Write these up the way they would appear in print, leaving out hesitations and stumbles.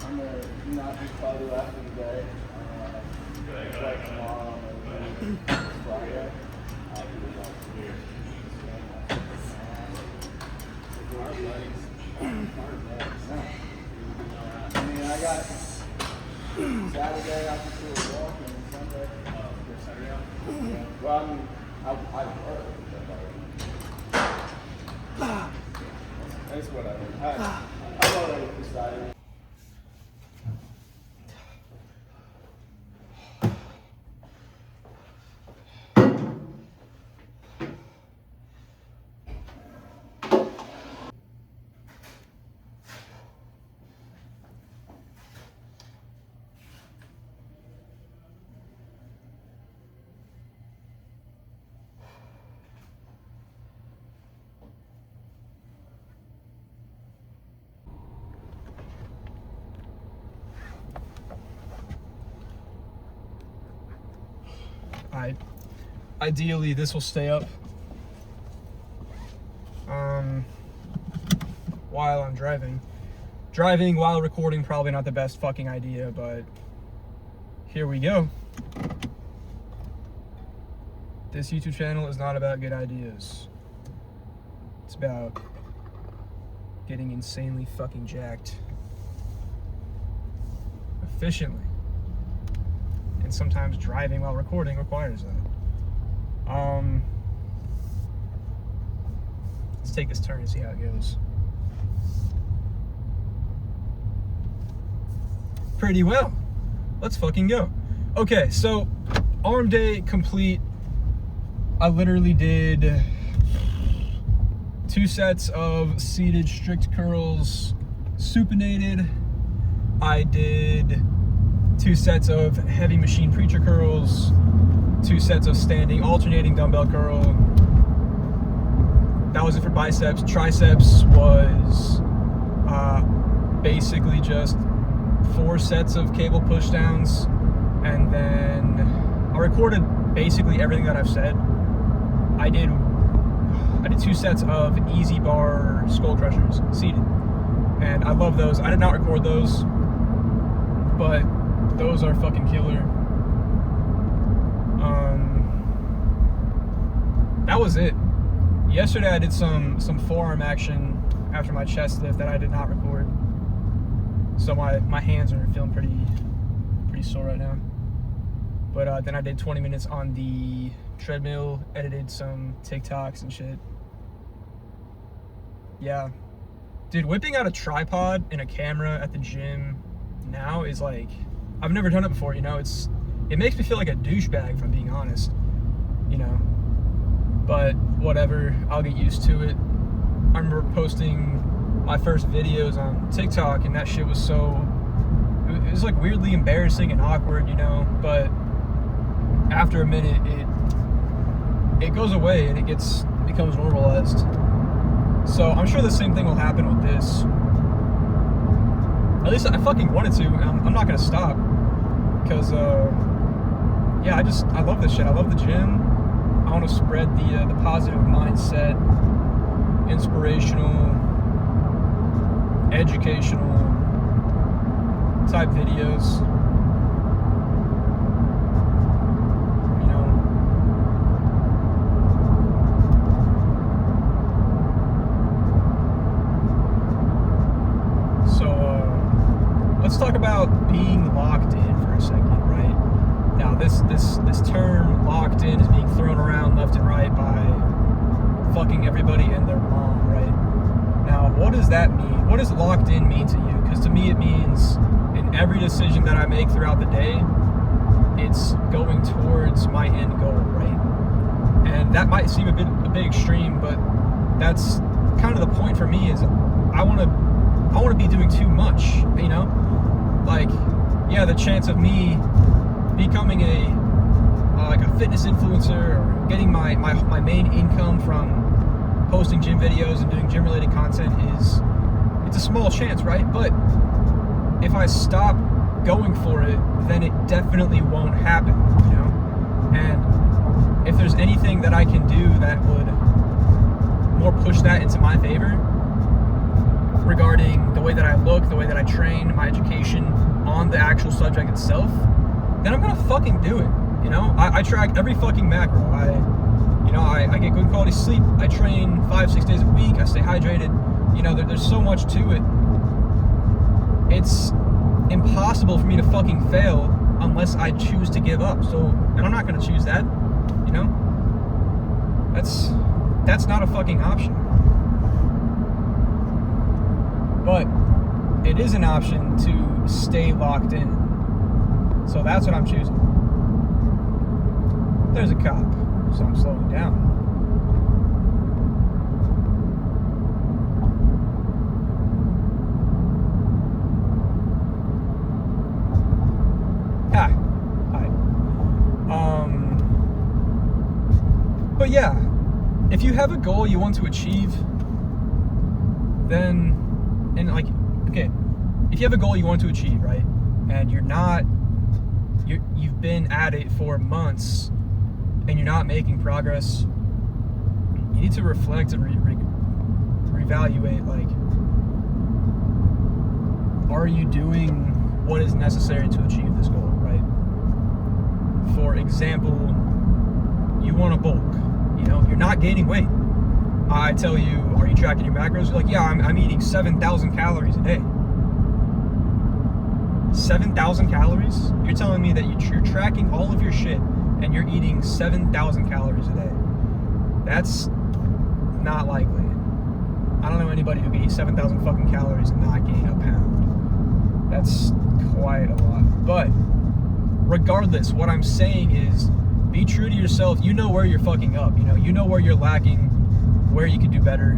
I'm gonna not be cardio after the day. Like tomorrow and Friday. I'll do it all here. I mean, I got Saturday I can do a walk and Sunday. Saturday? Well, I mean, I work. That's what I mean. I've already decided. Ideally, this will stay up while I'm driving. Driving while recording, probably not the best fucking idea, but here we go. This YouTube channel is not about good ideas. It's about getting insanely fucking jacked efficiently. And sometimes driving while recording requires that. Let's take this turn and see how it goes. Pretty well. Let's fucking go. Okay, so arm day complete. I literally did 2 sets of seated strict curls supinated. I did 2 sets of heavy machine preacher curls, 2 sets of standing alternating dumbbell curl. That was it for biceps. Triceps was basically just 4 sets of cable push downs, and then I recorded basically everything that I've said. I did 2 sets of easy bar skull crushers seated, and I love those. I did not record those, but those are fucking killer. that was it. Yesterday I did some forearm action after my chest lift that I did not record. So my hands are feeling pretty sore right now. But then I did 20 minutes on the treadmill, edited some TikToks and shit. Yeah. Dude, whipping out a tripod and a camera at the gym now is like, I've never done it before, you know? It makes me feel like a douchebag, if I'm being honest, you know? But whatever, I'll get used to it. I remember posting my first videos on TikTok, and that shit was it was like weirdly embarrassing and awkward, you know? But after a minute, it goes away and it becomes normalized. So I'm sure the same thing will happen with this. At least I fucking wanted to. I'm not gonna stop because yeah, I love this shit. I love the gym. I want to spread the positive mindset, inspirational, educational type videos. Let's talk about being locked in for a second, right? Now, this term "locked in" is being thrown around left and right by fucking everybody and their mom, right? Now, what does that mean? What does locked in mean to you? Because to me, it means in every decision that I make throughout the day, it's going towards my end goal, right? And that might seem a bit extreme, but that's kind of the point for me. Is I want to be doing too much, you know? Like, yeah, the chance of me becoming like a fitness influencer or getting my main income from posting gym videos and doing gym related content it's a small chance, right? But if I stop going for it, then it definitely won't happen, you know? And if there's anything that I can do that would more push that into my favor, regarding the way that I look, the way that I train, my education on the actual subject itself, then I'm gonna fucking do it, you know? I track every fucking macro. I get good quality sleep. I train 5-6 days a week. I stay hydrated. You know, there's so much to it. It's impossible for me to fucking fail unless I choose to give up. So, and I'm not gonna choose that, you know? That's not a fucking option. But it is an option to stay locked in. So that's what I'm choosing. There's a cop, so I'm slowing down. Hi. But yeah, if you have a goal you want to achieve, then, and like, okay, if you have a goal you want to achieve, right, and you've been at it for months and you're not making progress, you need to reflect and reevaluate, like, are you doing what is necessary to achieve this goal, right? For example, you want to bulk, you know, you're not gaining weight. I tell you, are you tracking your macros? You're like, yeah, I'm eating 7,000 calories a day. 7,000 calories? You're telling me that you're tracking all of your shit and you're eating 7,000 calories a day. That's not likely. I don't know anybody who can eat 7,000 fucking calories and not gain a pound. That's quite a lot. But regardless, what I'm saying is, be true to yourself. You know where you're fucking up. You know where you're lacking, where you could do better.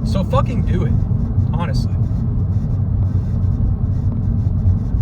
So fucking do it, honestly.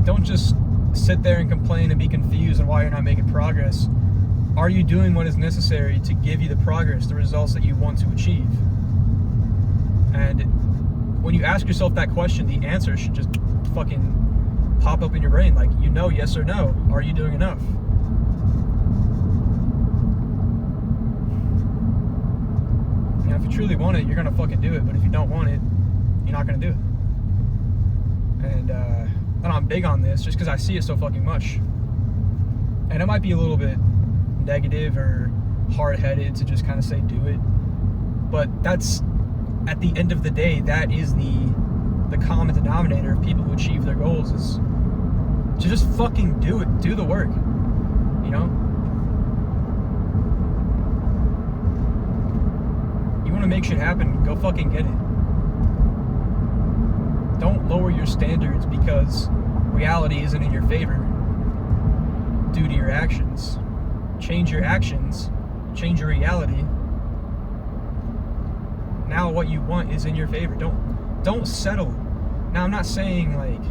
Don't just sit there and complain and be confused on why you're not making progress. Are you doing what is necessary to give you the progress, the results that you want to achieve? And when you ask yourself that question, the answer should just fucking pop up in your brain, like, you know, yes or no. Are you doing enough? You know, if you truly want it, you're gonna fucking do it. But if you don't want it, you're not gonna do it. And I'm big on this just because I see it so fucking much. And it might be a little bit negative or hard-headed to just kind of say do it. But that's, at the end of the day, that is the common denominator of people who achieve their goals, is to just fucking do it. Do the work, you know? You want to make shit happen, go fucking get it. Don't lower your standards because reality isn't in your favor due to your actions. Change your actions, change your reality. Now what you want is in your favor. Don't settle. Now I'm not saying like,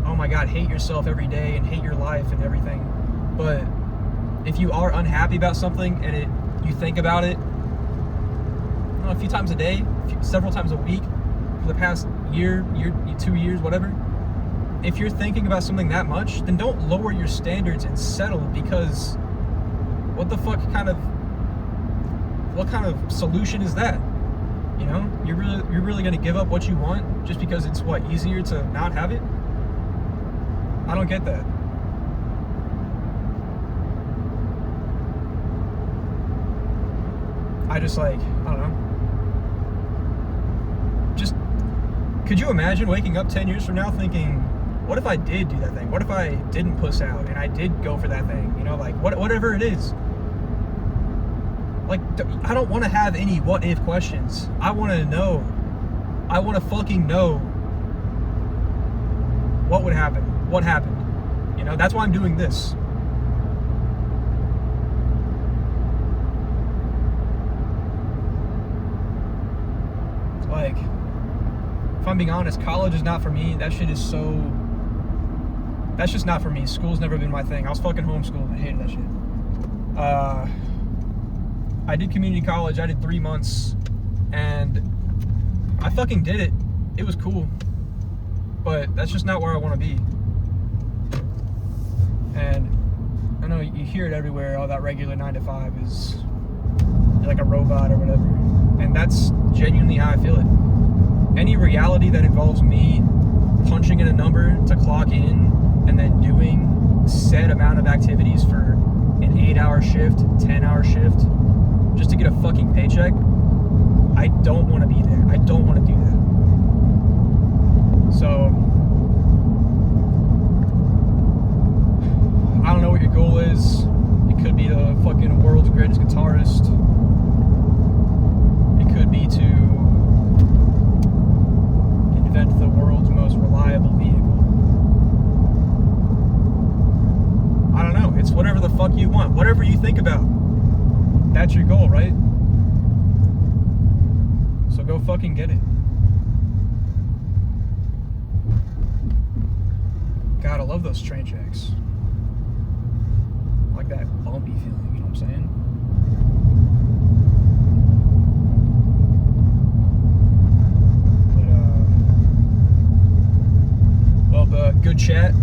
oh my God, hate yourself every day and hate your life and everything. But if you are unhappy about something and you think about it, I don't know, a few times a day, several times a week, for the past year, 2 years, whatever. If you're thinking about something that much, then don't lower your standards and settle, because what the fuck what kind of solution is that? You know, you're really gonna give up what you want just because it's easier to not have it? I don't get that. I don't know. Just, could you imagine waking up 10 years from now thinking, what if I did do that thing? What if I didn't puss out and I did go for that thing? You know, like, whatever it is. Like, I don't want to have any what if questions. I want to know. I want to fucking know what would happen. What happened? You know, that's why I'm doing this. Like, if I'm being honest, college is not for me. That's just not for me. School's never been my thing. I was fucking homeschooled. I hated that shit. I did community college. I did 3 months, and I fucking did it. It was cool, but that's just not where I want to be. And I know you hear it everywhere. All that regular 9 to 5 is, you're like a robot or whatever, and that's genuinely how I feel it. Any reality that involves me punching in a number to clock in and then doing set amount of activities for an 8-hour shift, 10-hour shift, just to get a fucking paycheck, I don't want to be there. I don't want to do that. So, I don't know what your goal is. It could be the fucking world's greatest guitarist. It could be to invent the world's most reliable vehicle. I don't know. It's whatever the fuck you want. Whatever you think about. That's your goal, right? So go fucking get it. God, I love those train tracks. I like that bumpy feeling, you know what I'm saying? But, good chat.